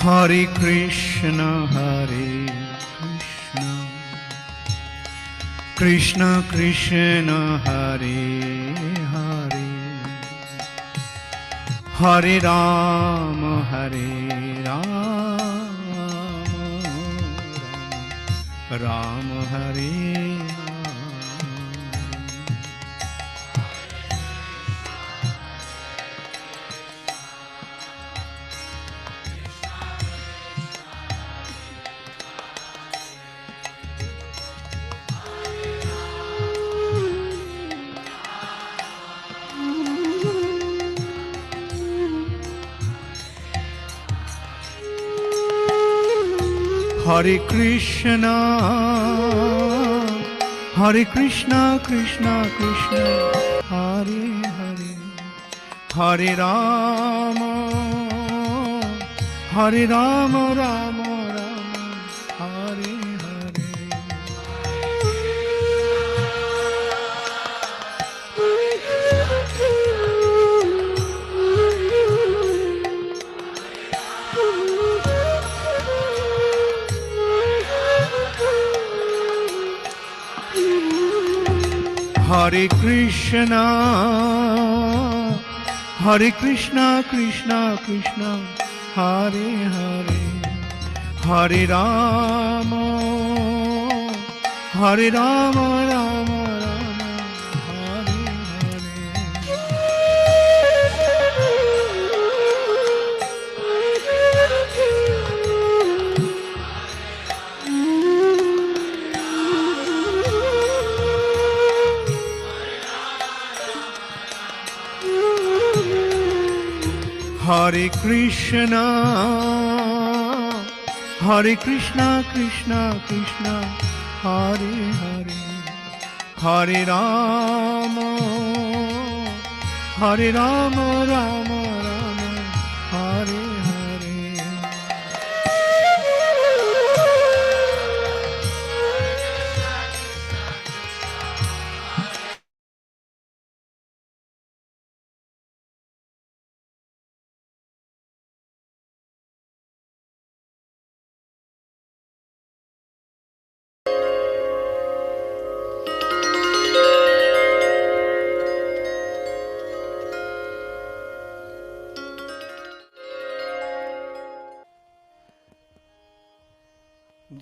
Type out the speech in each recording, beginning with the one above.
Hare Krishna, Krishna Krishna, Hare Hare, Hare Rama, Rama Hare Hare Krishna, Krishna Krishna, Hare Hare, Hare Rama, Rama Rama, Hare Hare. Hare Krishna, Krishna Krishna, Hare Hare, Hare Rama, Rama Rama, Hare Hare. Hare Krishna, Krishna Krishna, Hare Hare, Hare Rama, Rama Rama, Hare Hare.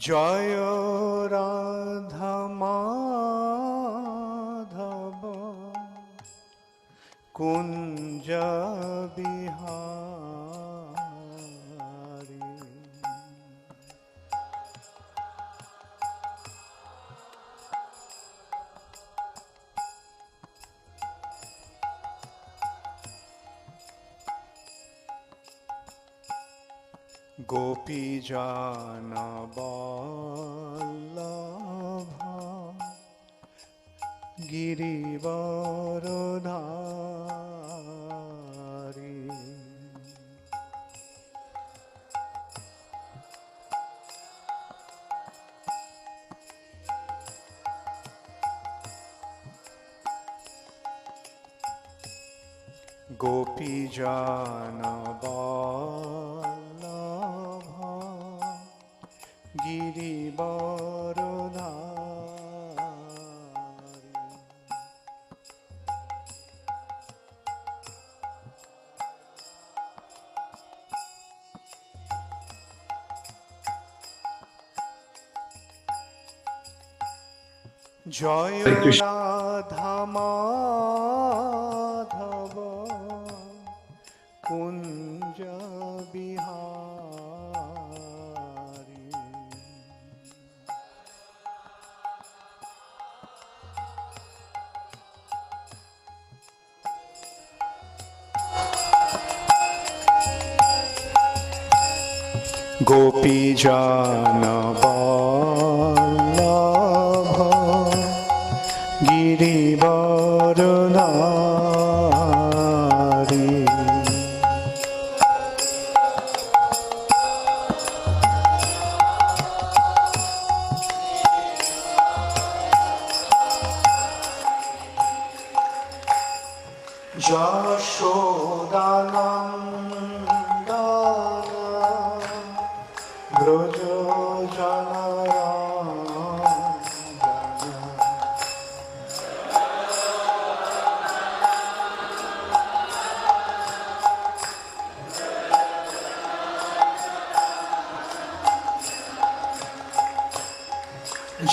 Joy Radha Madhav Kunj Bihari, গোপীজন Vallabh গিরিবরধারী, গোপীজন Vallabh গিরিবরধারী, Joy Radha Madhav Kunj Bihari, গোপীজন Vallabh গিরিবরধারী, Yashodanandan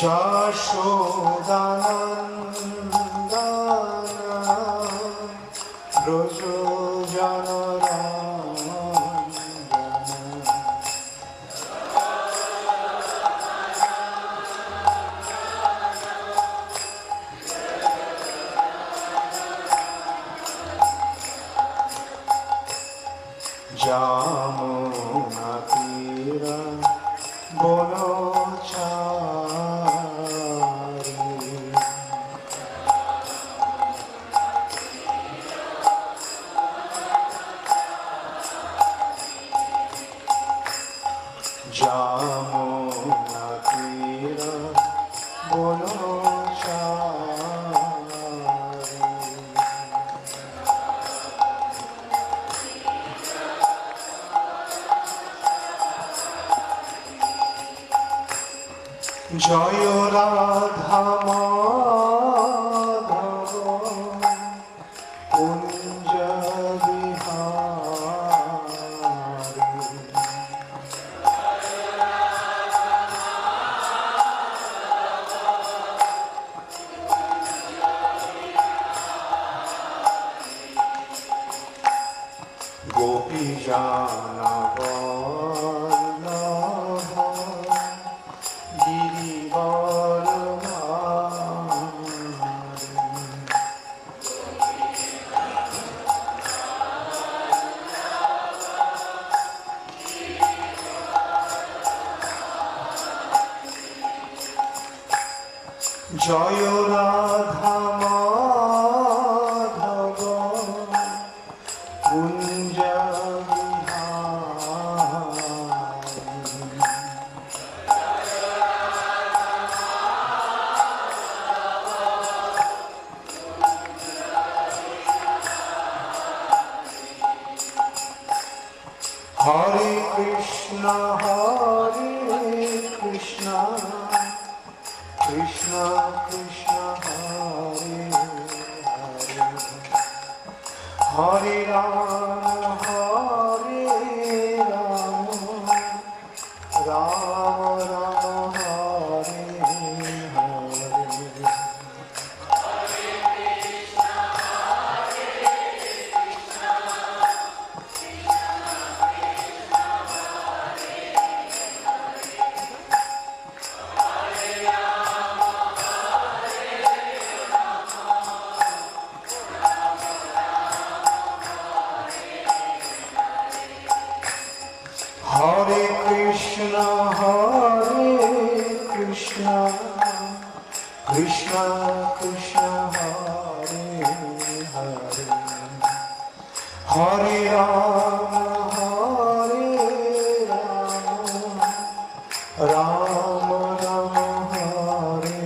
Jashodanandana Brojo Jamuna Tira Bono Charu Jamuna Tira Bono Jaya Radha Madhava Kunja Vihari Gopi Jana Vallabha Jaya Radha Madhava Kunja Hare Krishna Krishna Krishna Hare Hare Hare Rama Rama Rama Hare Hare Hare Krishna Krishna Krishna Hare Hare Hare Rama Rama Rama Hare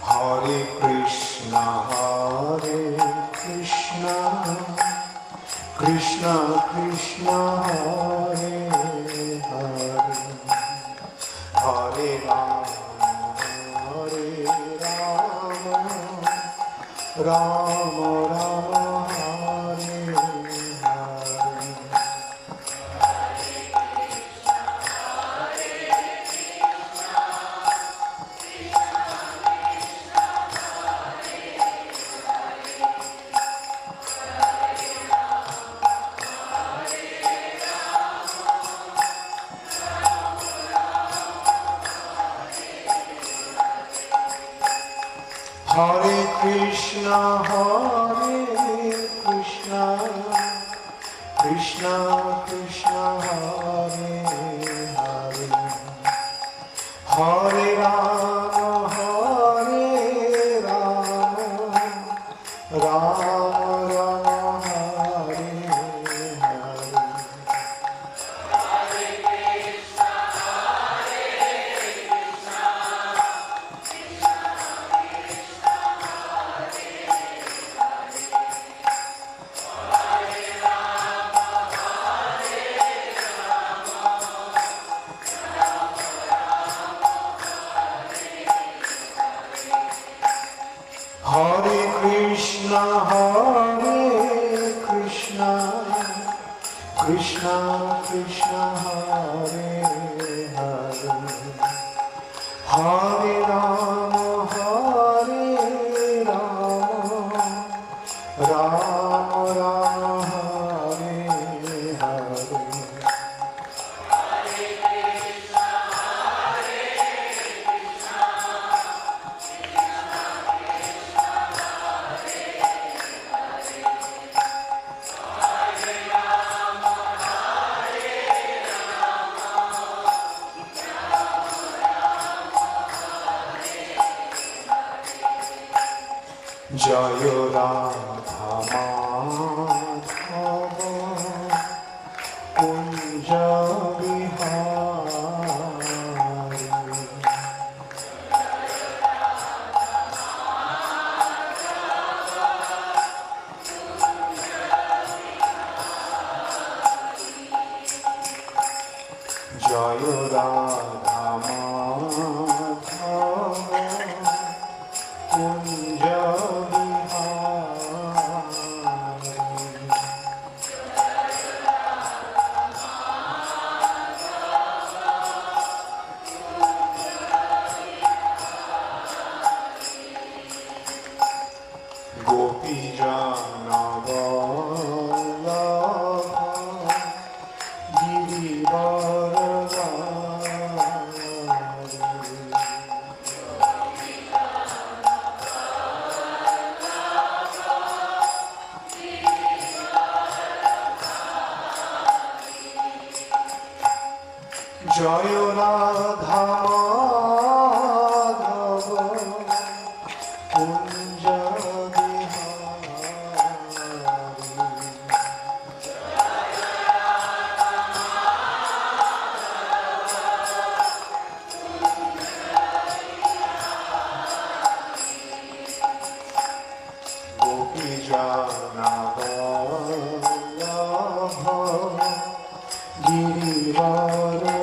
Hare Hare Krishna Krishna Krishna Hare Hare Hare Rama Rama Rama Hare Hare Hare Krishna Krishna Krishna Hare Hare Hare Rama Rama Rama Hare Hare Krishna Hare Hare Hare Rama Rama Rama Hare Hare Jaya Radha Madhava Kunja Vihari Jaya Radha Madhava Kunja Jaya Radha Madhava Kunja Gopi Jana Vallabha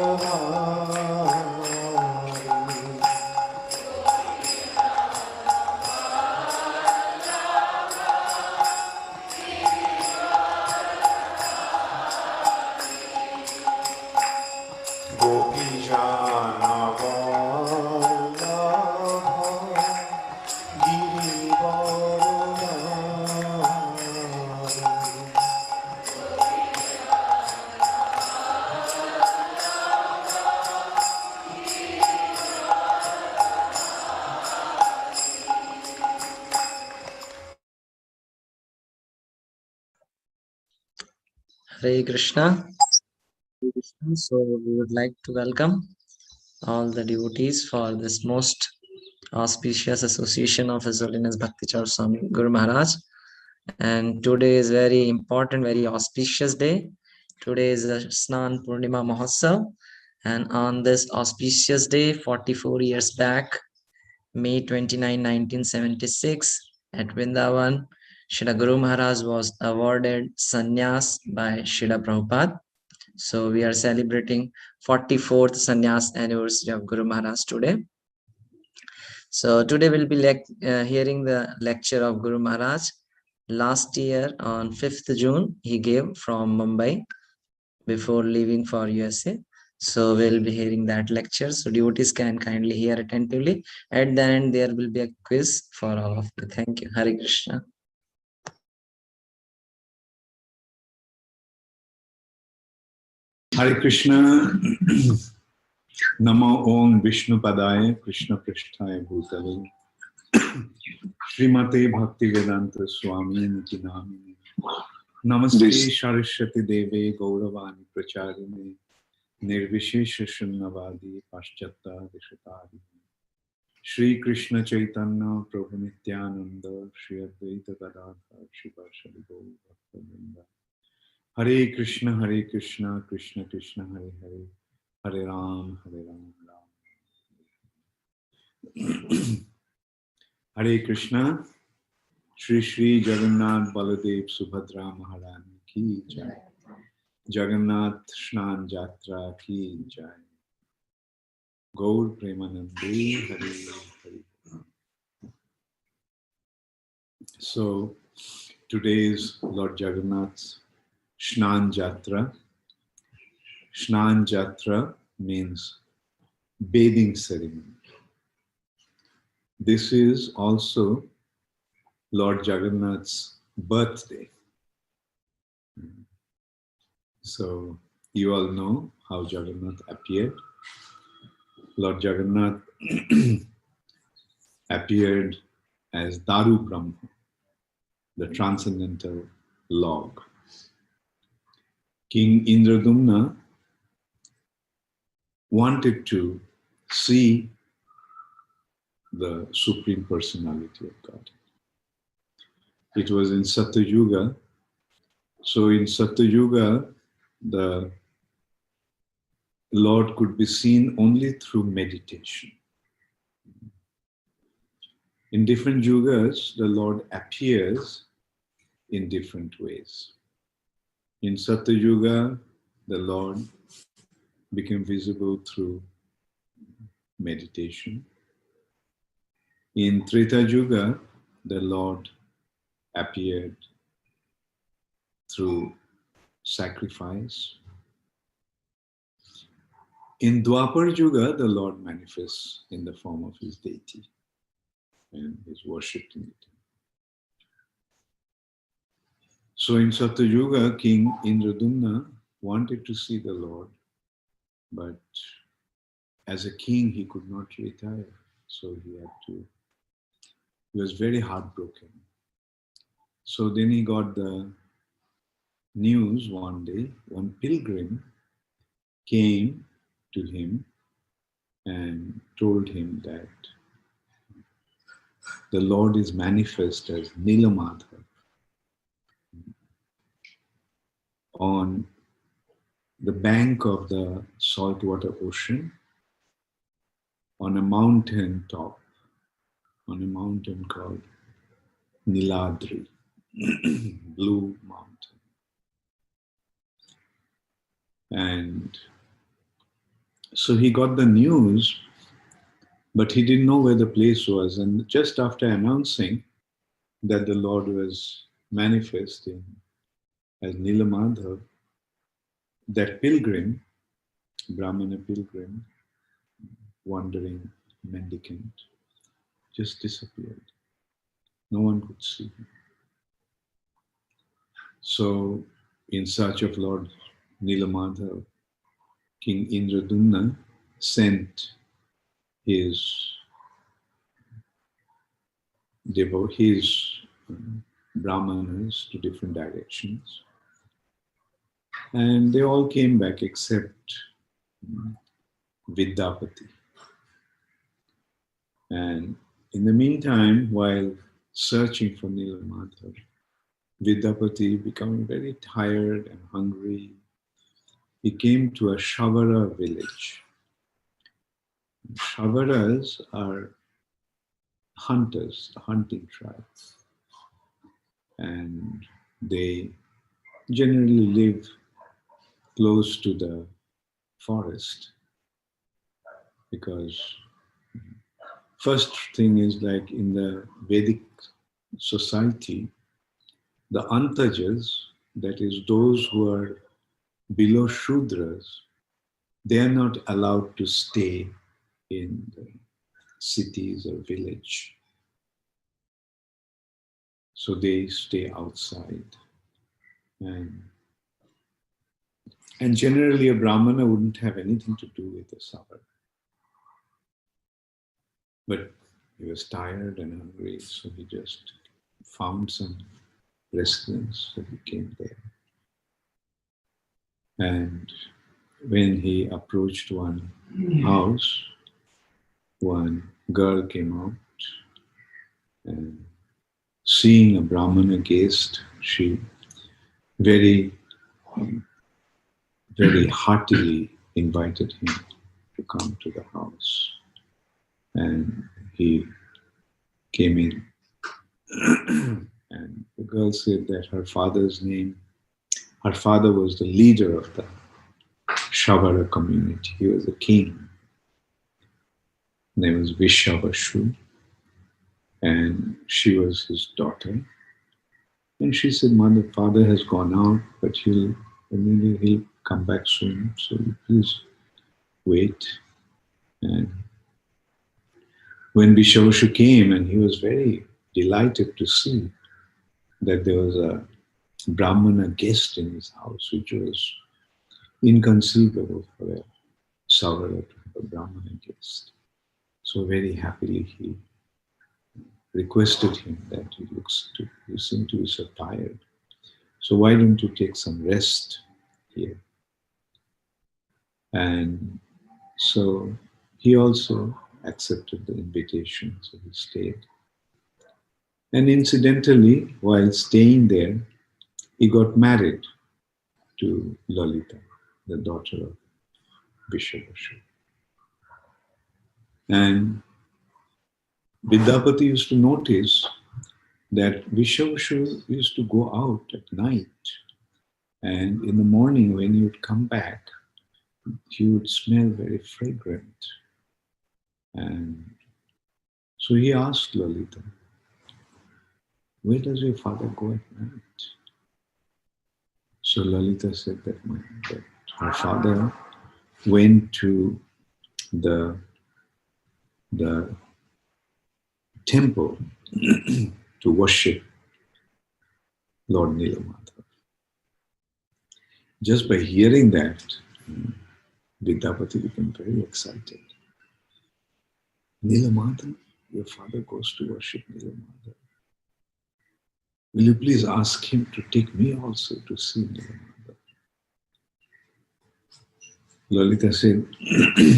Hare Krishna. So we would like to welcome all the devotees for this most auspicious association of His Holiness Bhakti Charu Swami Guru Maharaj. And today is very important, very auspicious day. Today is a Snan Purnima Mahotsav. And on this auspicious day, 44 years back, May 29, 1976, at Vrindavan, Srila Guru Maharaj was awarded Sannyas by Srila Prabhupada. So we are celebrating 44th Sannyas anniversary of Guru Maharaj today. So today we'll be hearing the lecture of Guru Maharaj. Last year on 5th June, he gave from Mumbai before leaving for USA. So we'll be hearing that lecture. So devotees can kindly hear attentively. At the end, there will be a quiz for all of you. Thank you. Hare Krishna. Hare Krishna. Namo Om Vishnu Padaya Krishna Prishtaya Bhutale Srimate Bhakti Vedanta Swami Niti Namine Namaste Saraswati Deve Gauravani Pracharine Nirvishesha Shunnavadi Paschata Vishatari Shri Krishna Chaitanya Prabhu Nityananda Shri Advaita Gadadhar Shivasari Gaur Bhakta Hare Krishna Krishna Krishna Hare Hare Hare Ram Ram Hare Krishna Shri Shri Jagannath Baladev Subhadra Maharani Ki Jai Jagannath Snan Jatra Ki Jai Gaur Premanande Hare Hare. So today is Lord Jagannath's Snan Jatra, Snan Jatra means bathing ceremony. This is also Lord Jagannath's birthday. So you all know how Jagannath appeared. Lord Jagannath appeared as Daru Brahma, the transcendental log. King Indradumna wanted to see the Supreme Personality of God. It was in Satyuga. So in Satyuga, the Lord could be seen only through meditation. In different yugas, the Lord appears in different ways. In Satyuga, the Lord became visible through meditation. In Treta Yuga, the Lord appeared through sacrifice. In Dwapar Yuga, the Lord manifests in the form of his deity and is worshipped in it. So in Satyuga, King Indradumna wanted to see the Lord, but as a king, he could not retire. So he was very heartbroken. So then he got the news one day, one pilgrim came to him and told him that the Lord is manifest as Nilamadha on the bank of the saltwater ocean, on a mountain top, on a mountain called Niladri, Blue Mountain. And so he got the news, but he didn't know where the place was. And just after announcing that the Lord was manifesting as Nilamadha, that pilgrim, Brahmana pilgrim, wandering mendicant, just disappeared. No one could see him. So, in search of Lord Nilamadha, King Indradumna sent his brahmanas to different directions. And they all came back except Vidyapati. And in the meantime, while searching for Nilamadha, Vidyapati, becoming very tired and hungry, he came to a Shavara village. Shavaras are hunters, the hunting tribe. And they generally live close to the forest because first thing is, like in the Vedic society, the antajas, that is those who are below Shudras, they are not allowed to stay in the cities or village. So they stay outside. And generally a Brahmana wouldn't have anything to do with the Savar. But he was tired and hungry, so he just found some residence, so he came there. And when he approached one house, one girl came out, and seeing a Brahmana guest, she very heartily invited him to come to the house. And he came in. And the girl said that her father was the leader of the Shavara community. He was a king. His name was Vishavashu. And she was his daughter. And she said, father has gone out, but he'll come back soon, so you please wait. And when Vishwavashu came, and he was very delighted to see that there was a Brahmana guest in his house, which was inconceivable for a Saurava to have a Brahmana guest. So very happily he requested him that you seem to be so tired. So why don't you take some rest here? And so he also accepted the invitation, so he stayed. And incidentally, while staying there, he got married to Lalita, the daughter of Vishwavashu. And Vidyapati used to notice that Vishwavashu used to go out at night, and in the morning when he would come back, he would smell very fragrant. And so he asked Lalita, "Where does your father go at night?" So Lalita said that her father went to the temple to worship Lord Nilamadhava. Just by hearing that, Vidyapati became very excited. Nilamadhava, your father goes to worship Nilamadhava. Will you please ask him to take me also to see Nilamadhava? Lalita said,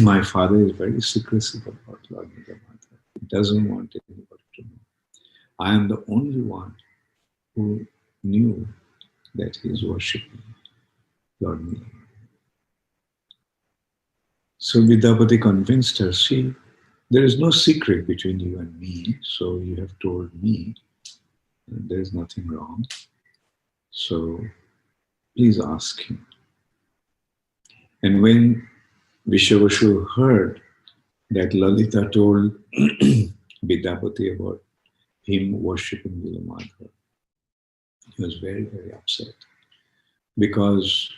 my father is very secretive about Lord Nilamadhava. He doesn't want anybody to know. I am the only one who knew that he is worshipping Lord Nilamadhava. So Vidyapati convinced her, see, there is no secret between you and me, so you have told me, and there is nothing wrong. So please ask him. And when Vishwavashu heard that Lalita told Vidyapati about him worshipping Nilamadhava, he was very, very upset. Because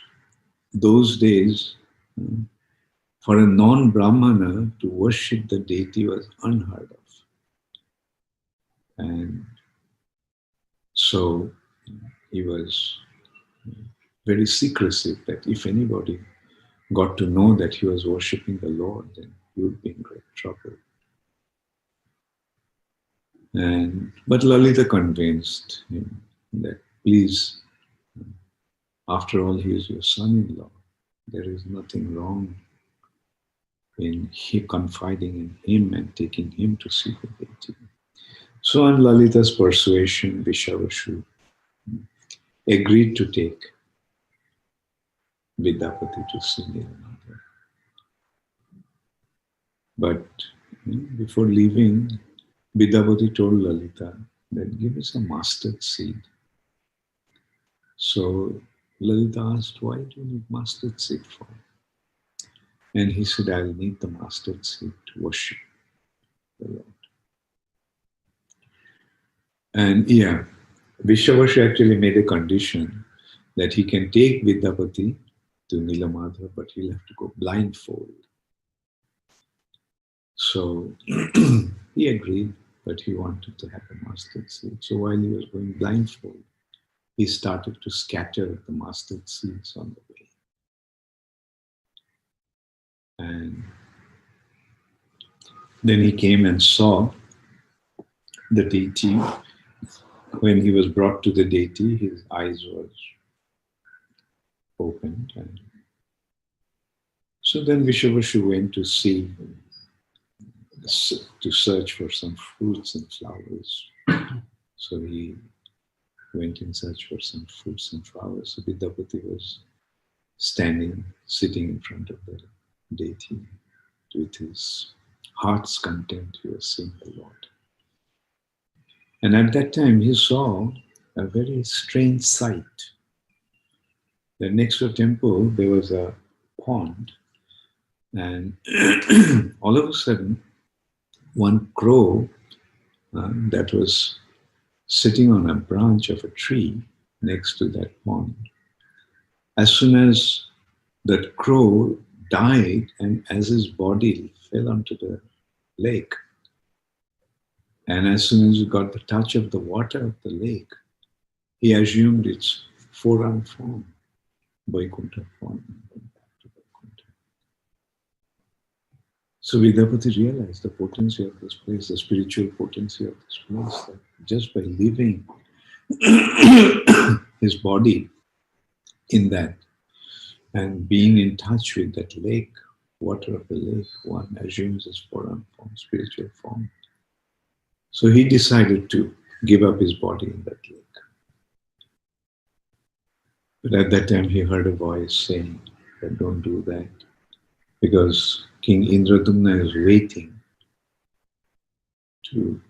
those days, for a non-Brahmana to worship the deity was unheard of. And so he was very secretive that if anybody got to know that he was worshipping the Lord, then he would be in great trouble. But Lalita convinced him that please, after all, he is your son-in-law. There is nothing wrong in confiding in him and taking him to see the deity. So on Lalita's persuasion, Vishwavashu agreed to take Vidyapati to see Nilamadhava. But before leaving, Vidyapati told Lalita that give us a mustard seed. So Lalita asked, why do you need mustard seed for? And he said, I'll need the mustard seed to worship the Lord. And yeah, Vishwavashu actually made a condition that he can take Vidyapati to Nilamadhava, but he'll have to go blindfold. So he agreed, but he wanted to have a mustard seed. So while he was going blindfold, he started to scatter the mustard seeds on the way. And then he came and saw the deity. When he was brought to the deity, his eyes was opened. And so then Vishwavashu went to search for some fruits and flowers. So he went in search for some fruits and flowers. So Vidyapati was sitting in front of the deity with his heart's content. He was seeing the Lord. And at that time, he saw a very strange sight. That next to the temple, there was a pond. And all of a sudden, one crow that was sitting on a branch of a tree next to that pond. As soon as that crow died, and as his body fell onto the lake, and as soon as he got the touch of the water of the lake, he assumed its forearm form, Vaikuntha form. So Vidyapati realized the potency of this place, the spiritual potency of this place, that just by leaving his body in that and being in touch with that lake, water of the lake, one assumes his forearm form, spiritual form. So he decided to give up his body in that lake. But at that time he heard a voice saying that don't do that, because King Indradumna is waiting to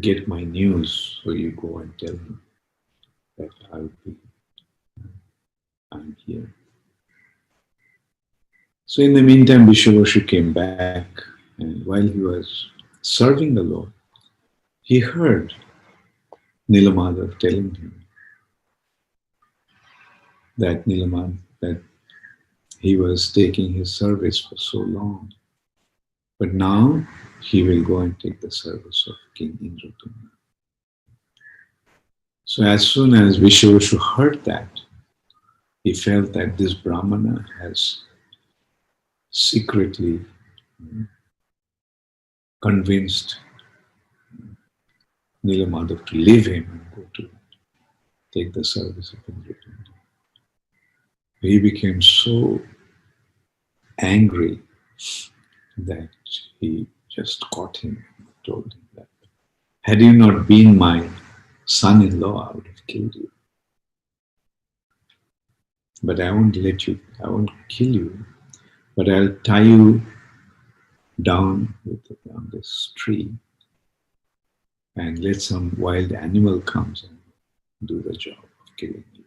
get my news, so you go and tell him that I'm here. So in the meantime, Vishwavashu came back, and while he was serving the Lord, he heard Nilamadav telling him that that he was taking his service for so long, but now he will go and take the service of King Indradumna. So as soon as Vishwavashu heard that, he felt that this Brahmana has secretly convinced Nilamadav to leave him and go to take the service of Indradumna. He became so angry that he just caught him and told him that, had you not been my son-in-law, I would have killed you. But I won't kill you, but I'll tie you down on this tree and let some wild animal comes and do the job of killing you.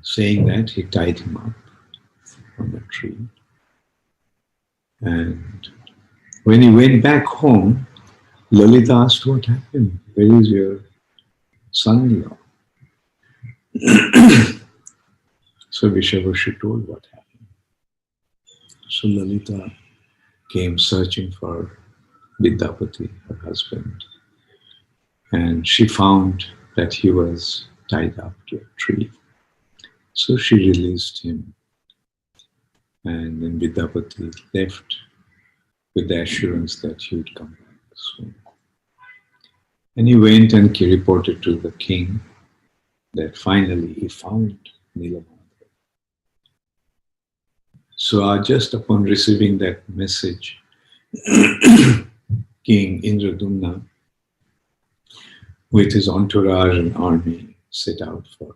Saying that, he tied him up on the tree. And when he went back home, Lalita asked, what happened? Where is your son-in-law? So Vishwavashu told what happened. So Lalita came searching for Vidyapati, her husband, and she found that he was tied up to a tree. So she released him, and then Vidyapati left with the assurance that he would come back soon. And he went and he reported to the king that finally he found Nilamada. So just upon receiving that message, King Indradumna, with his entourage and army, set out for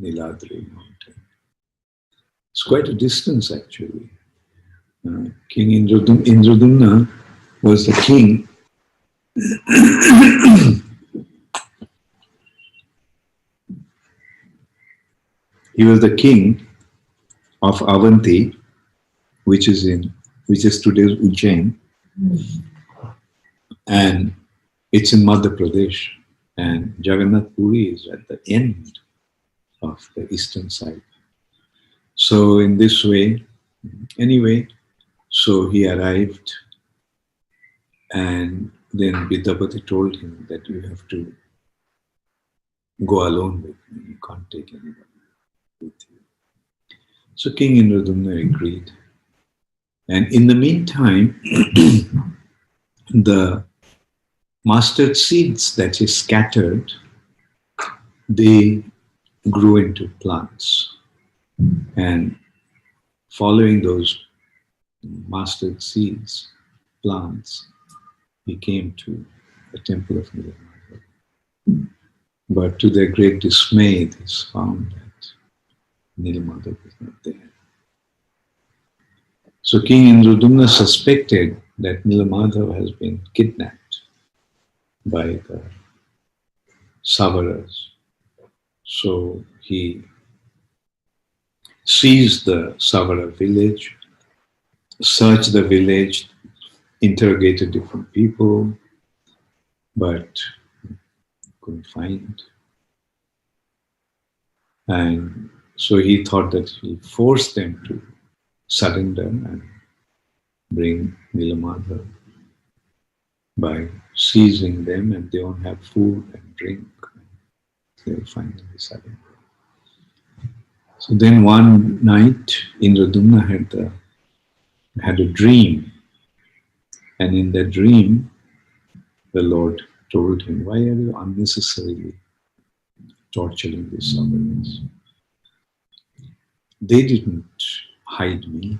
Niladri mountain. It's quite a distance actually. King Indradumna was the king he was the king of Avanti, which is today's Ujjain, and it's in Madhya Pradesh, and Jagannath Puri is at the end of the eastern side. So in this way, anyway, so he arrived, and then Vidyapati told him that you have to go alone with me, you can't take anyone with you. So King Indradumna agreed. And in the meantime, the mustard seeds that he scattered, they grew into plants. And following those mustard seeds, plants, he came to the temple of Nilamada. But to their great dismay, they found that Nilamada was not there. So King Indradumna suspected that Nilamada has been kidnapped by the Savaras. So he seized the Savara village, searched the village, interrogated different people, but couldn't find. And So he thought that he forced them to surrender and bring Nilamadha by seizing them, and they won't have food and drink. They'll finally surrender. So then one night, Indradumna had a dream, and in that dream, the Lord told him, "Why are you unnecessarily torturing these sovereigns? They didn't hide me.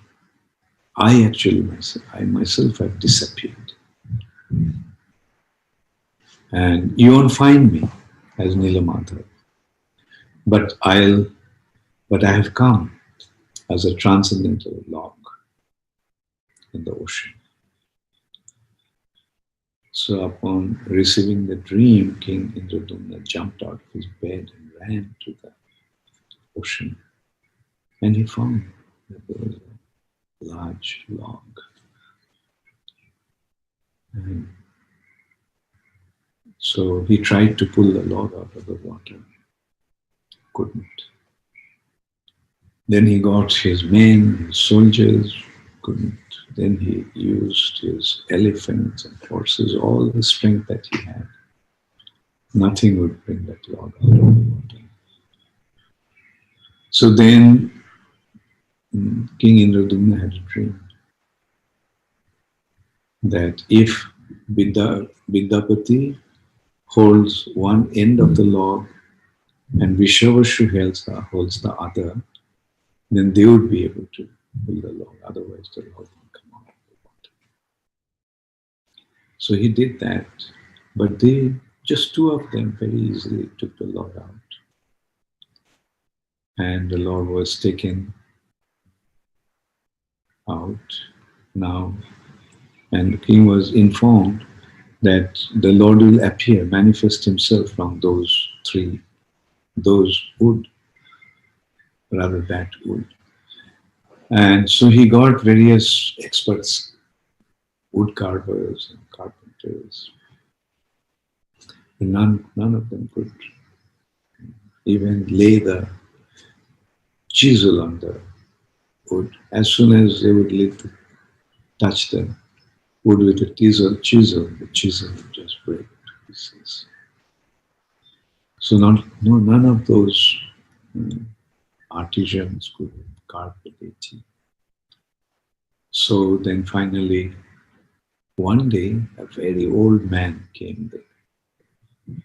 I myself have disappeared. And you won't find me as Nilamadha. But I have come as a transcendental log in the ocean." So upon receiving the dream, King Indradumna jumped out of his bed and ran to the ocean. And he found that there was a large log. And so he tried to pull the log out of the water. Couldn't. Then he got his men, his soldiers, couldn't. Then he used his elephants and horses, all the strength that he had. Nothing would bring that log out of the water. So then King Indradumna had a dream that if Vidyapati holds one end of the log and Vishavashu holds the other, then they would be able to pull the log. Otherwise, the log won't come out of the water. So he did that, but just two of them very easily took the log out. And the log was taken out now. And the king was informed that the Lord will appear, manifest himself from those wood, rather that wood. And so he got various experts, wood carvers and carpenters. And none of them could even lay the chisel on the wood. As soon as they would touch the wood with a chisel, the chisel would just break to pieces. So none of those artisans could carve the deity. So then finally, one day, a very old man came there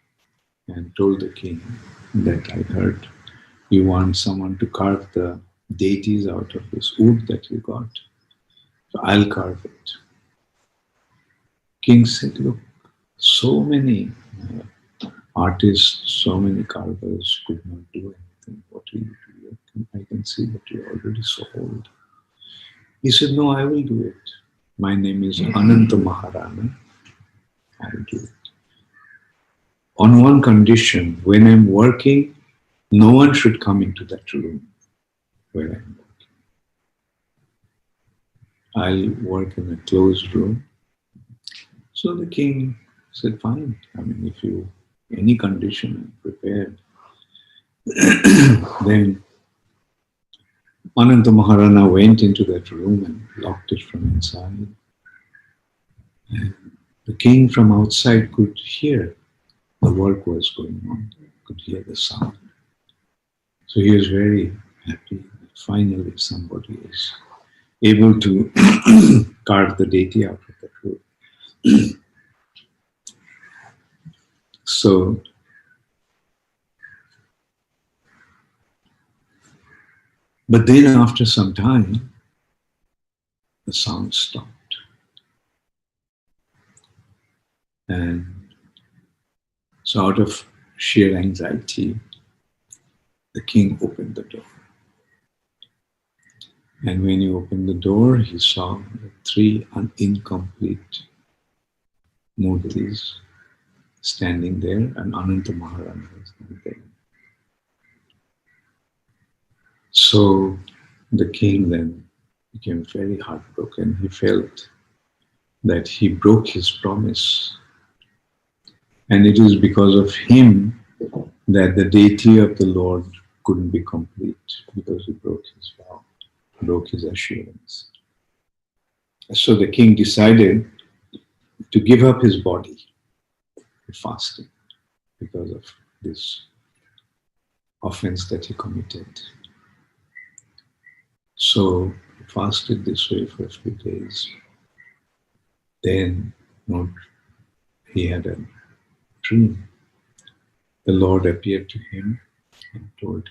and told the king that I heard you want someone to carve the deities out of this wood that you got. So I'll carve it. King said, look, so many artists, so many carvers could not do anything. What will you do? I can see that you're already so old. He said, no, I will do it. My name is Ananta Maharaja. I will do it. On one condition, when I'm working, no one should come into that room where I'm working. I'll work in a closed room. So the king said, fine. I mean, if you, any condition, I'm prepared. Then Ananta Maharana went into that room and locked it from inside. And the king from outside could hear the work was going on, could hear the sound. So he was very happy that finally somebody is able to carve the deity out of that wood. So but then after some time, the sound stopped. And so out of sheer anxiety, the king opened the door. And when he opened the door, he saw the three incomplete murtis standing there, and Ananta Maharana was not there. So the king then became very heartbroken. He felt that he broke his promise. And it is because of him that the deity of the Lord couldn't be complete because he broke his vow, broke his assurance. So the king decided to give up his body for fasting because of this offense that he committed. So he fasted this way for a few days. Then he had a dream. The Lord appeared to him and told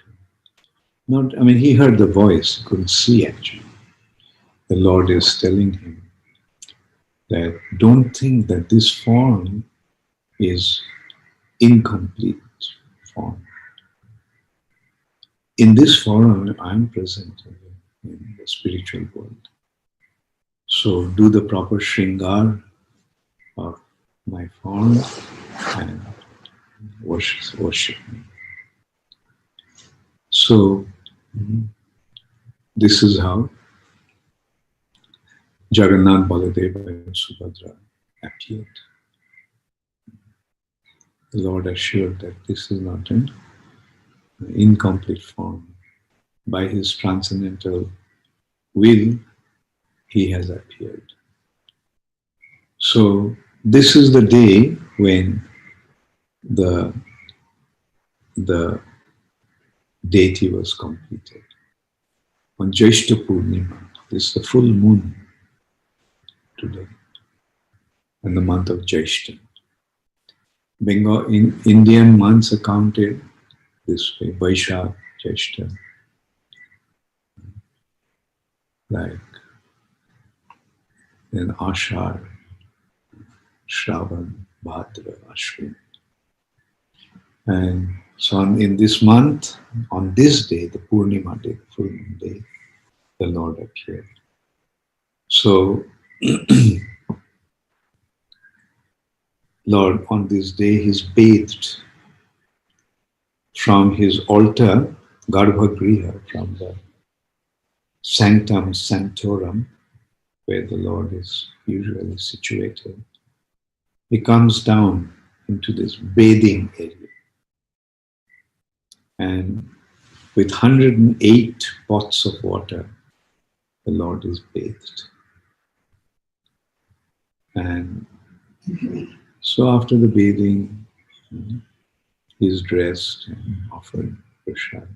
him, he heard the voice, he couldn't see actually. The Lord is telling him that don't think that this form is incomplete form. In this form, I'm present in the spiritual world. So do the proper shringar of my form and worship me. So this is how Jagannath, Baladeva and Subhadra appeared. The Lord assured that this is not an incomplete form. By his transcendental will, he has appeared. So this is the day when the deity was completed. On Jyeshta Purnima, this is the full moon today, in the month of Jyeshta. Bengal, in Indian months are counted this way: Vaishakh, Jyeshta, like then Ashar, Shravan, Bhadra, Ashwin. And so in this month, on this day, the Purnima day, the full moon day, the Lord appeared. So, Lord, on this day, he's bathed from his altar, Garbhagriha, from the Sanctum Sanctorum, where the Lord is usually situated. He comes down into this bathing area. And with 108 pots of water, the Lord is bathed. And so after the bathing, he is dressed and offered prasad.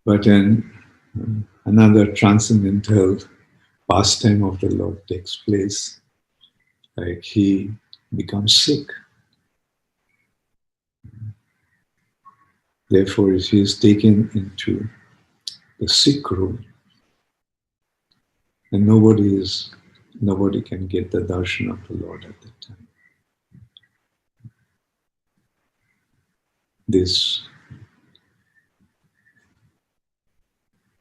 But then another transcendental pastime of the Lord takes place. Like he becomes sick. Therefore, he is taken into the sick room. And nobody can get the darshan of the Lord at that time. This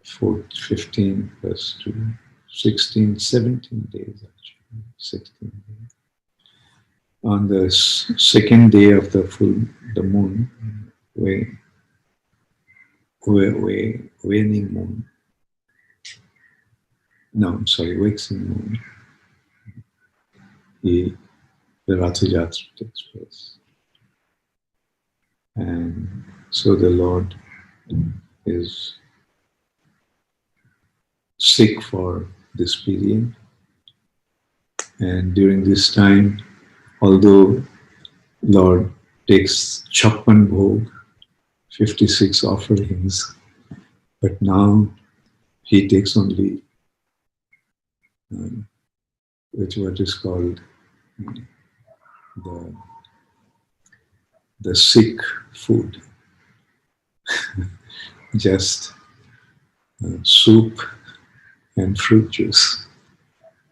15 plus 2, 16, 17 days actually, 16 days. On the second day of the moon, waning moon, waxing moon, the Ratha Yatra takes place. And so the Lord is sick for this period. And during this time, although Lord takes Chappan Bhog, 56 offerings, but now he takes only what is called the sick food, just soup and fruit juice,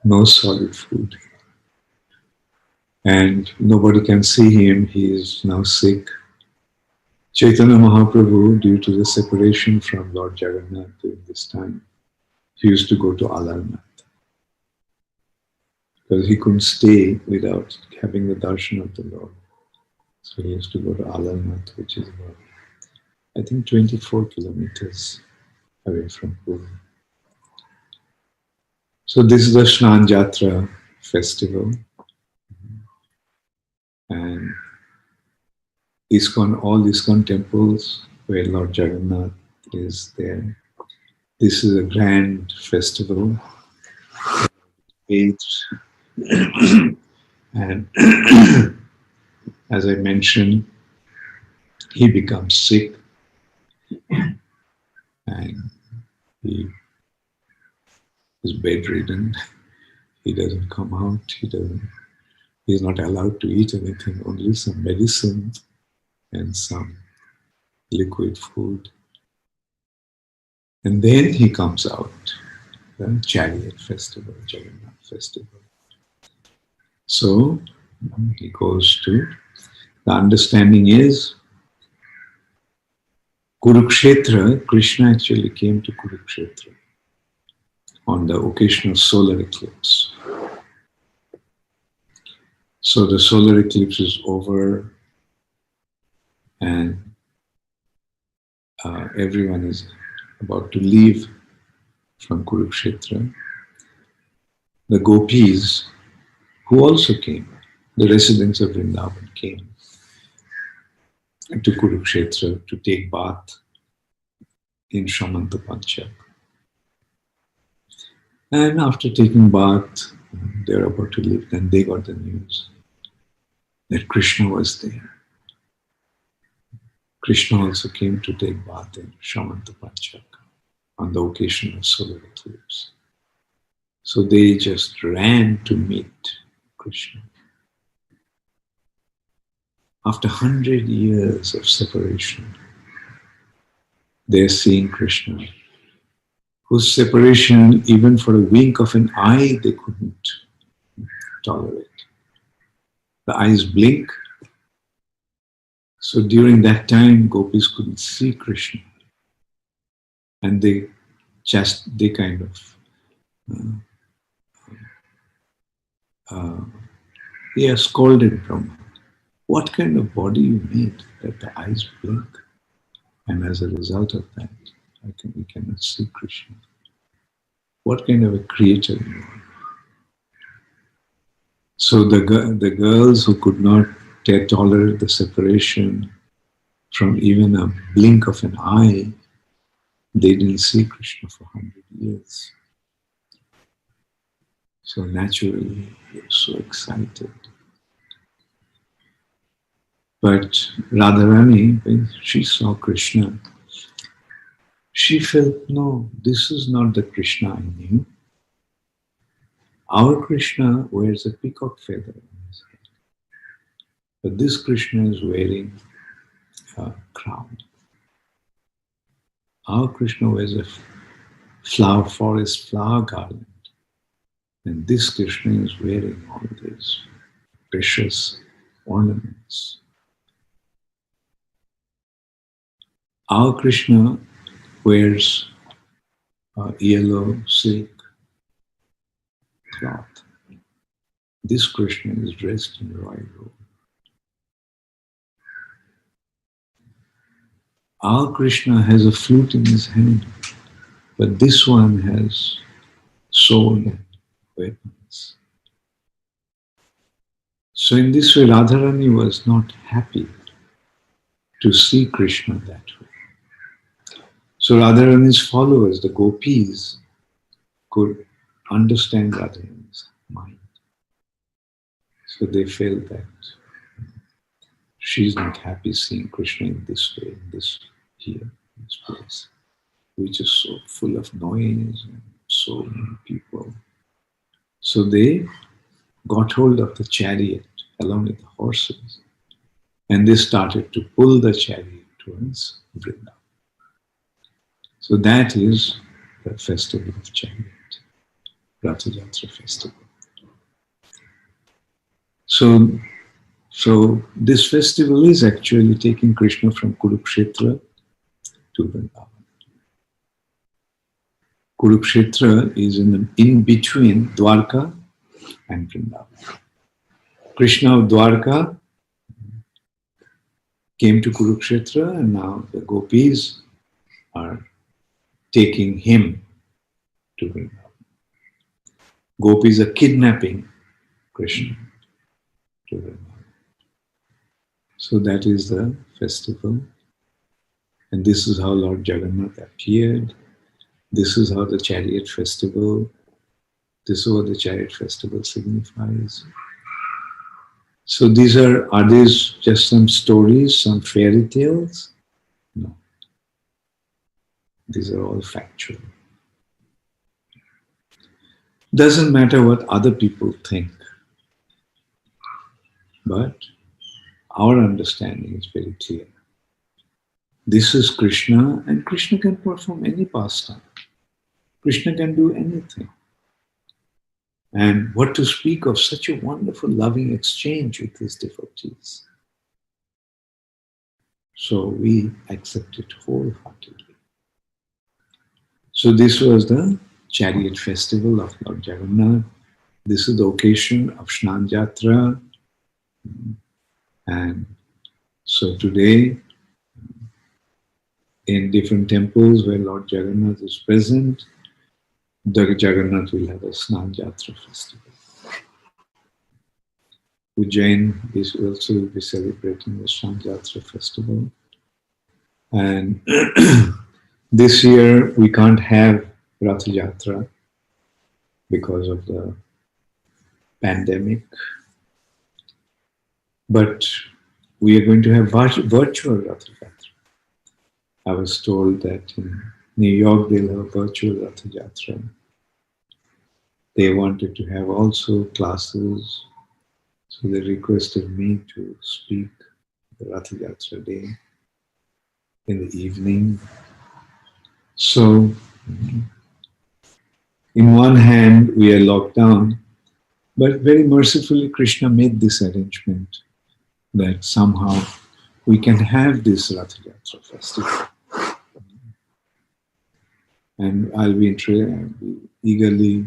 no solid food. And nobody can see him, he is now sick. Chaitanya Mahaprabhu, due to the separation from Lord Jagannath during this time, he used to go to Alarnath. Because he couldn't stay without having the darshan of the Lord. So he used to go to Alarnath, which is about, I think, 24 kilometers away from Puri. So this is the Snan Jatra festival. And ISKCON, all ISKCON temples where Lord Jagannath is there. This is a grand festival. Age. And as I mentioned, he becomes sick and he is bedridden. He doesn't come out. He's not allowed to eat anything, only some medicine and some liquid food. And then he comes out, the chariot festival, Jagannath festival. So he goes to, the understanding is, Kurukshetra, Krishna actually came to Kurukshetra on the occasion of solar eclipse. So the solar eclipse is over and everyone is about to leave from Kurukshetra. The gopis, who also came, the residents of Vrindavan came to Kurukshetra to take bath in Shamanta Panchak. And after taking bath, they were about to leave, then they got the news that Krishna was there. Krishna also came to take bath in Shamanta Panchak on the occasion of solar eclipse. So they just ran to meet Krishna. After 100 years of separation, they're seeing Krishna, whose separation, even for a wink of an eye, they couldn't tolerate. The eyes blink. So during that time, gopis couldn't see Krishna. And they kind of scolded Brahma. What kind of body you made that the eyes blink? And as a result of that, we cannot see Krishna. What kind of a creator you are? So the girls who could not tolerate the separation from even a blink of an eye, they didn't see Krishna for 100 years. So naturally, they were so excited. But Radharani, when she saw Krishna, she felt, no, this is not the Krishna I knew. Our Krishna wears a peacock feather on his head. But this Krishna is wearing a crown. Our Krishna wears a forest flower garland. And this Krishna is wearing all these precious ornaments. Our Krishna wears a yellow silk cloth. This Krishna is dressed in royal robe. Our Krishna has a flute in his hand, but this one has sword and weapons. So in this way, Radharani was not happy to see Krishna that way. So Radharani's followers, the gopis, could understand Radharani's mind. So they felt that she's not happy seeing Krishna in this way, in this place, which is so full of noise and so many people. So they got hold of the chariot along with the horses, and they started to pull the chariot towards Vrindavan. So that is the festival of chariot, Ratha Yatra festival. So this festival is actually taking Krishna from Kurukshetra to Vrindavan. Kurukshetra is in between Dwarka and Vrindavan. Krishna of Dwarka came to Kurukshetra, and now the gopis are taking him to Vrindavan. Gopis are kidnapping Krishna to Vrindavan. So that is the festival. And this is how Lord Jagannath appeared. This is how the chariot festival, this is what the chariot festival signifies. So these are these just some stories, some fairy tales? No. These are all factual. Doesn't matter what other people think, but our understanding is very clear. This is Krishna, and Krishna can perform any pastime. Krishna can do anything. And what to speak of such a wonderful, loving exchange with his devotees. So we accept it wholeheartedly. So this was the chariot festival of Lord Jagannath. This is the occasion of Snan Jatra. And so today, in different temples where Lord Jagannath is present, the Jagannath will have a Snan Jatra festival. Ujjain is also will be celebrating the Snan Jatra festival. And this year we can't have Rath Yatra because of the pandemic. But we are going to have virtual Rath Yatra. I was told that in New York they'll have a virtual Rath Yatra. They wanted to have also classes, so they requested me to speak the Rath Yatra day in the evening. So, in one hand we are locked down, but very mercifully Krishna made this arrangement that somehow we can have this Rath Yatra festival. And I'll be eagerly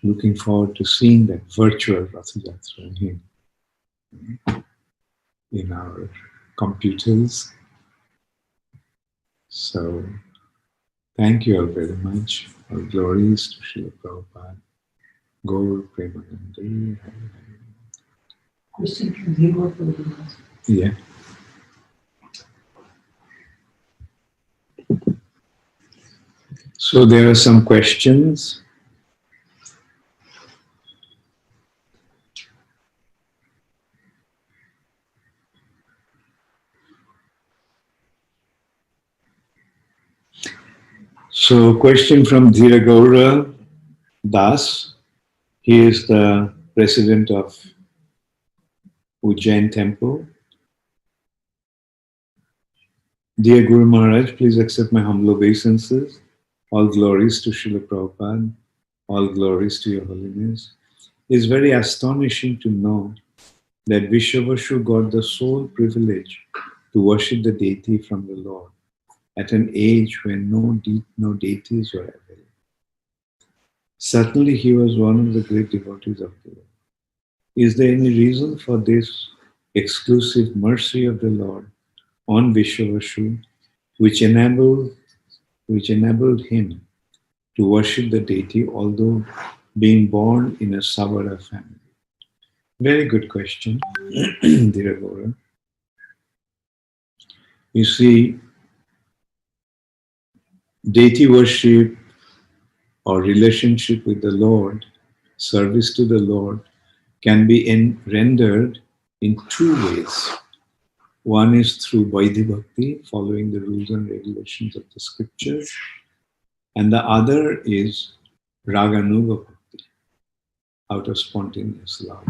looking forward to seeing that virtual Rath Yatra in our computers. So, thank you all very much. All glories to Srila Prabhupada. Gaur Premanande. Question from Hero for the Yeah. So there are some questions. So question from Dhiragaura Das. He is the president of Ujjain temple. Dear Guru Maharaj, please accept my humble obeisances. All glories to Srila Prabhupada. All glories to Your Holiness. It is very astonishing to know that Vishwavashu got the sole privilege to worship the deity from the Lord at an age when no deities were available. Certainly he was one of the great devotees of the Lord. Is there any reason for this exclusive mercy of the Lord on Vishwavashu, which enabled him to worship the deity, although being born in a Savara family? Very good question, Dhiragora. You see, deity worship or relationship with the Lord, service to the Lord, can be rendered in two ways. One is through Vaidhi Bhakti, following the rules and regulations of the scriptures, and the other is Raganuga Bhakti, out of spontaneous love.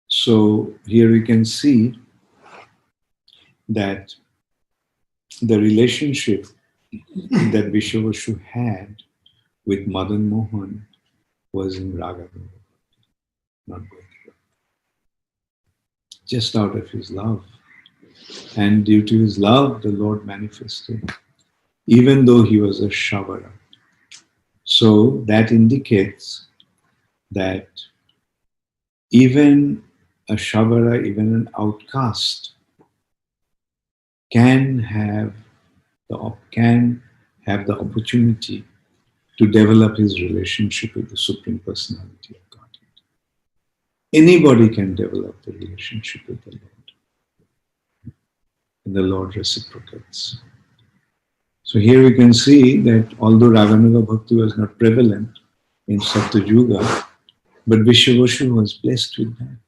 So here we can see that the relationship that Vishwavashu had with Madan Mohan was in Raganuga, not Vaidhi. Just out of his love. And due to his love, the Lord manifested, even though he was a Shavara. So that indicates that even a Shavara, even an outcast, can have the opportunity to develop his relationship with the Supreme Personality of Godhead. Anybody can develop the relationship with the Lord. And the Lord reciprocates. So here we can see that although Raganuga Bhakti was not prevalent in Satyuga, but Vishwavashu was blessed with that.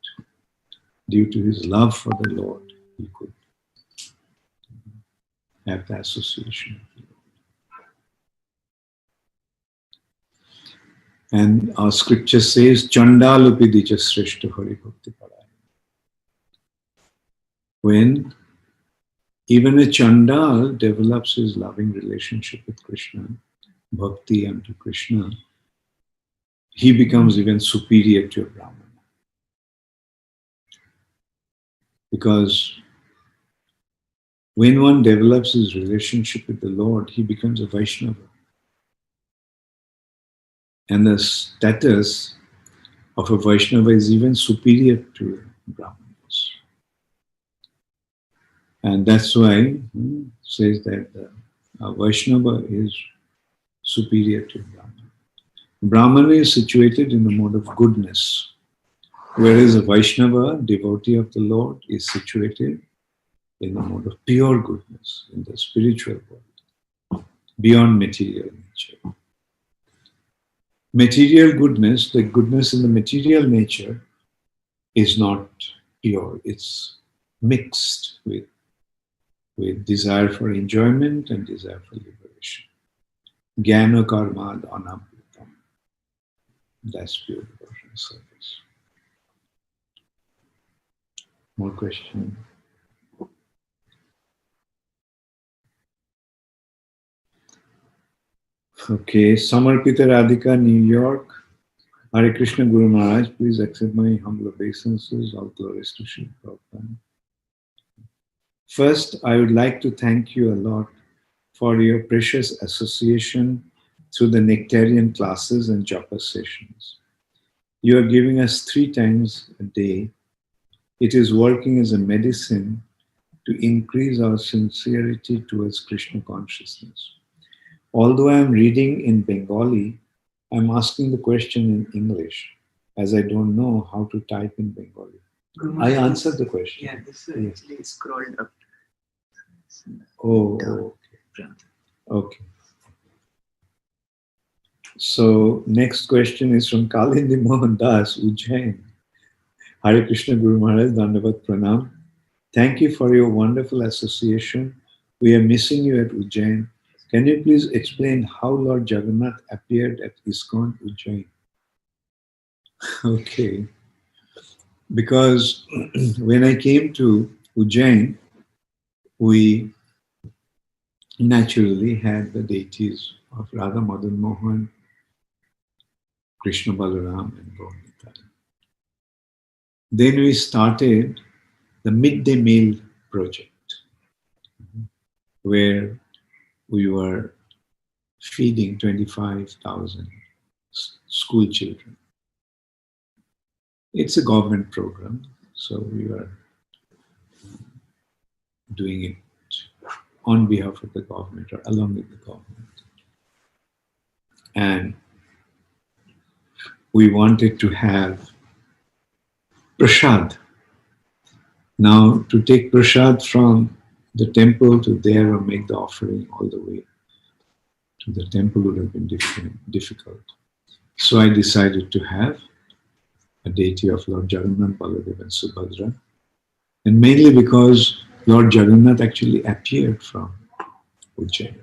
Due to his love for the Lord, he could have the association with the Lord. And our scripture says, Chandalupi dija sreshta hari bhakti paraya. When even a Chandal develops his loving relationship with Krishna, bhakti unto Krishna, he becomes even superior to a Brahmana. Because when one develops his relationship with the Lord, he becomes a Vaishnava. And the status of a Vaishnava is even superior to Brahmanas. And that's why it says that a Vaishnava is superior to Brahmana. Brahmana is situated in the mode of goodness, whereas a Vaishnava, devotee of the Lord, is situated in the mode of pure goodness, in the spiritual world, beyond material nature. Material goodness, the goodness in the material nature, is not pure. It's mixed with desire for enjoyment and desire for liberation. Jnana karmad anamritam. That's pure devotional service. More questions? Okay, Samarpita Radhika, New York. Hare Krishna Guru Maharaj, please accept my humble obeisances. All glories to Srila Prabhupada. First, I would like to thank you a lot for your precious association through the Nectarian classes and japa sessions. You are giving us 3 times a day. It is working as a medicine to increase our sincerity towards Krishna consciousness. Although I am reading in Bengali, I am asking the question in English, as I don't know how to type in Bengali. I answered the question. Yeah, this actually scrolled up. Oh, okay. Okay. So, next question is from Kalindi Mohan Das, Ujjain. Hare Krishna Guru Maharaj, Dandavat Pranam. Thank you for your wonderful association. We are missing you at Ujjain. Can you please explain how Lord Jagannath appeared at ISKCON Ujjain? Okay. Because when I came to Ujjain, we naturally had the deities of Radha Madan Mohan, Krishna Balaram, and Gaurita. Then we started the midday meal project, where we were feeding 25,000 school children. It's a government program, so we were doing it on behalf of the government or along with the government. And we wanted to have prasad. Now, to take prasad from the temple to there or make the offering all the way to the temple would have been difficult. So I decided to have a deity of Lord Jagannath, Baladev and Subhadra. And mainly because Lord Jagannath actually appeared from Ujjain,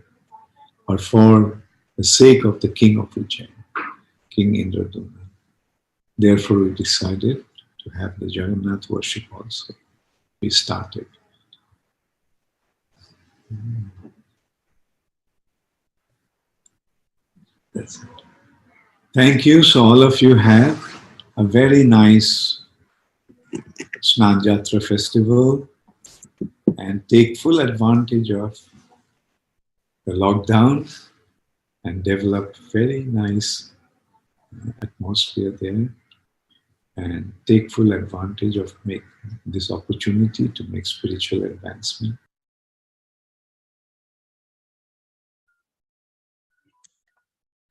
or for the sake of the king of Ujjain, King Indradumna. Therefore, we decided to have the Jagannath worship also. We started. That's it. Thank you. So all of you have a very nice Snan Jatra festival and take full advantage of the lockdown and develop very nice atmosphere there and take full advantage of this opportunity to make spiritual advancement.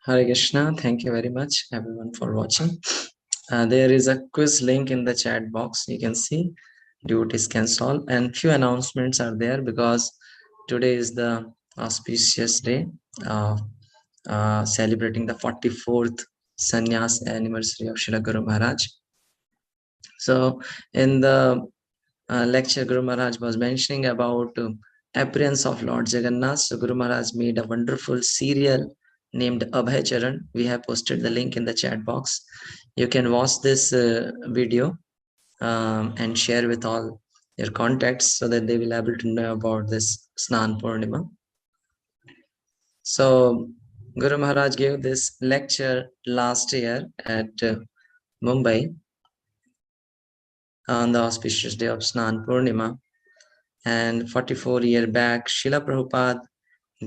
Hare Krishna. Thank you very much, everyone, for watching. There is a quiz link in the chat box. You can see devotees can solve, and few announcements are there because today is the auspicious day of celebrating the 44th Sannyas anniversary of Srila Guru Maharaj. So in the lecture, Guru Maharaj was mentioning about appearance of Lord Jagannath. So Guru Maharaj made a wonderful serial named Abhay Charan. We have posted the link in the chat box. You can watch this video and share with all your contacts so that they will be able to know about this Snan Purnima. So Guru Maharaj gave this lecture last year at Mumbai on the auspicious day of Snan Purnima, and 44 years back Srila Prabhupada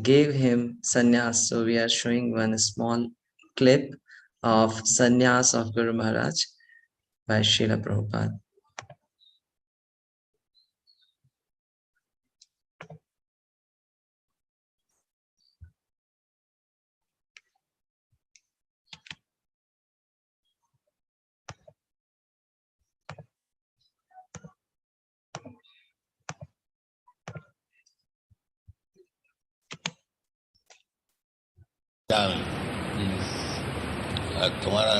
gave him sannyas. So we are showing one small clip of sannyas of Guru Maharaj by Srila Prabhupada. तुम्हारा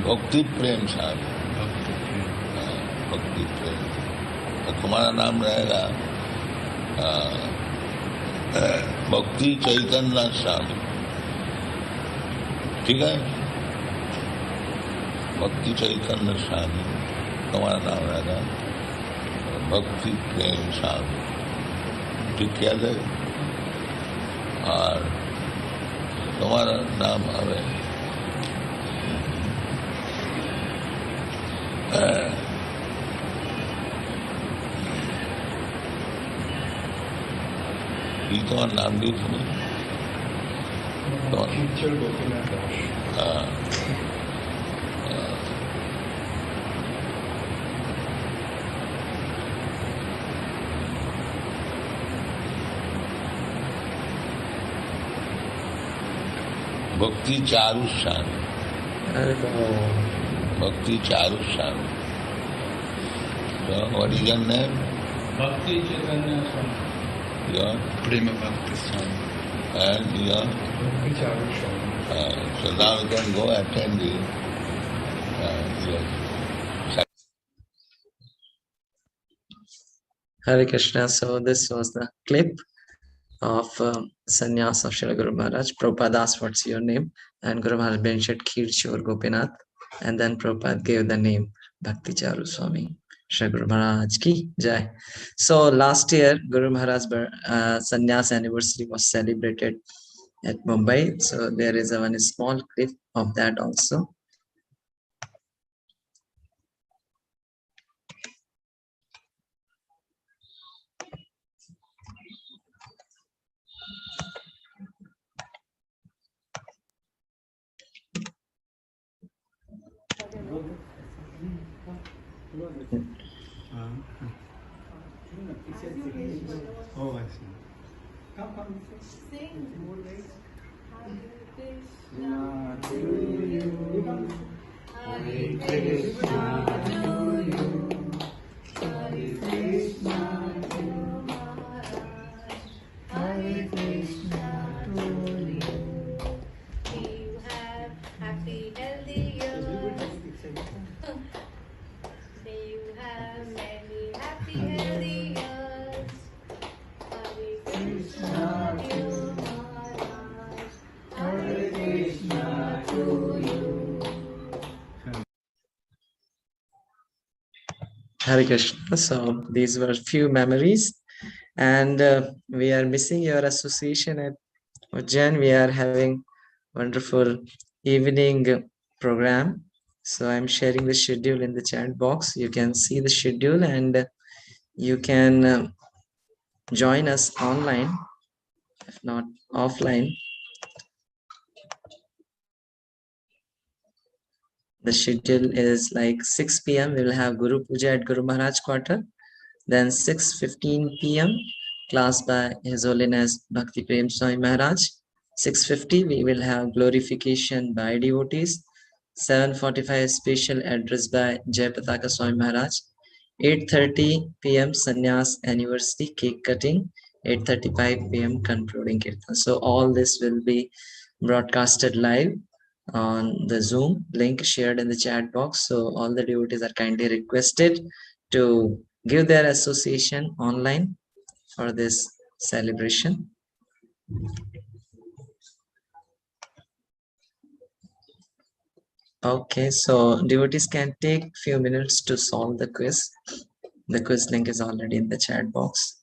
भक्ति प्रेम साहब, भक्ति प्रेम, तो तुम्हारा नाम रहेगा भक्ति चैतन्य स्वामी, ठीक है? भक्ति चैतन्य स्वामी तुम्हारा नाम रहेगा, भक्ति प्रेम स्वामी, ठीक किया जाए। और तुम्हारा नाम है ये तुम्हारा नाम भी सुनी भक्ति चारु स्वामी, भक्ति चारु स्वामी. So what is your name? Bhakti Chaitanya Swami. Your Purnima Bhakti Swami. And your Bhakti Charu Swami. so now you can go attend the your Hare Krishna. So this was the clip of sannyas of Srila Guru Maharaj. Prabhupada asked, what's your name? And Guru Maharaj mentioned Kirchur Gopinath. And then Prabhupada gave the name Bhakti Charu Swami. Srila Guru Maharaj ki jai. So last year, Guru Maharaj's sannyas anniversary was celebrated at Mumbai. So there is one small clip of that also. Oh, I see. Sing. Hare Krishna to you. Hare Krishna to Maharaj. Hare Krishna to you. May you have happy, healthy years. May you have many happy, healthy years. Hare Krishna to Maharaj. Hare Krishna to you. Hare Krishna. So these were few memories, and we are missing your association at Ujjain. We are having wonderful evening program. So I'm sharing the schedule in the chat box. You can see the schedule and you can join us online, if not offline. The schedule is like 6 p.m. We will have Guru Puja at Guru Maharaj quarter. Then 6:15 p.m. class by His Holiness Bhakti Prem Swami Maharaj. 6:50 we will have glorification by devotees. 7:45 special address by Jai Pataka Swami Maharaj. 8:30 p.m. Sannyas anniversary cake cutting. 8:35 p.m. concluding kirtan. So all this will be broadcasted live on the Zoom link shared in the chat box. So all the devotees are kindly requested to give their association online for this celebration. Okay, so devotees can take few minutes to solve the quiz. The quiz link is already in the chat box.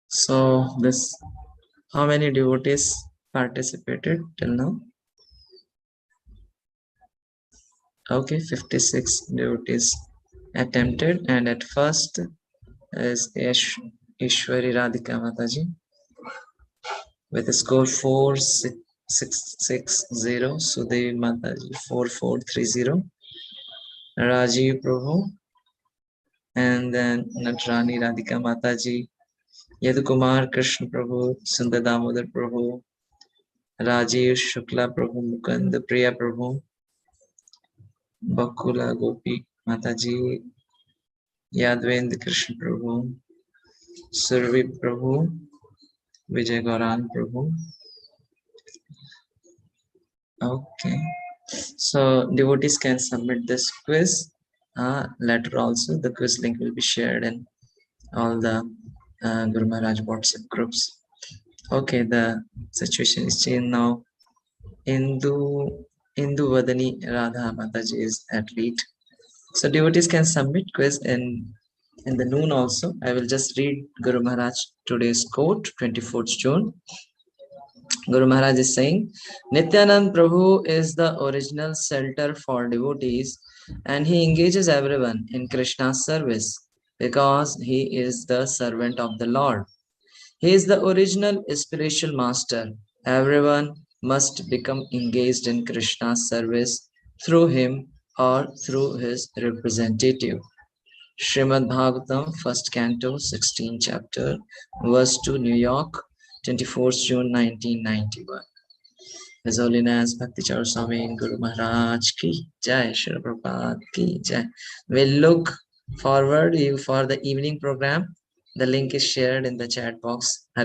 So this, how many devotees participated till now? Okay, 56 devotees attempted, and at first is Ishwari Radhika Mataji with a score 4660, Sudev Mataji 4430, Rajiv Prabhu, and then Natrani Radhika Mataji, Yadukumar Krishna Prabhu, Sundar Damodar Prabhu, Rajiv Shukla Prabhu, Mukund Priya Prabhu, Bakula Gopi Mataji, Yadvendra Krishna Prabhu, Survi Prabhu, Vijay Gauran Prabhu. Okay, so devotees can submit this quiz letter also. The quiz link will be shared in all the Guru Maharaj WhatsApp groups. Okay, the situation is changed now. Indu Vadani Radha Mataji is athlete. So devotees can submit quiz in the noon also. I will just read Guru Maharaj today's quote, 24th June. Guru Maharaj is saying, Nityanand Prabhu is the original shelter for devotees, and he engages everyone in Krishna's service because he is the servant of the Lord. He is the original spiritual master. Everyone must become engaged in Krishna's service through him or through his representative. Srimad Bhagavatam, 1st Canto, 16th Chapter, Verse 2, New York, 24th June 1991. His Holiness Bhakti Charu Swami and Guru Maharaj ki Jai, Srila Prabhupada ki Jai. We'll look forward for the evening program. The link is shared in the chat box. Hare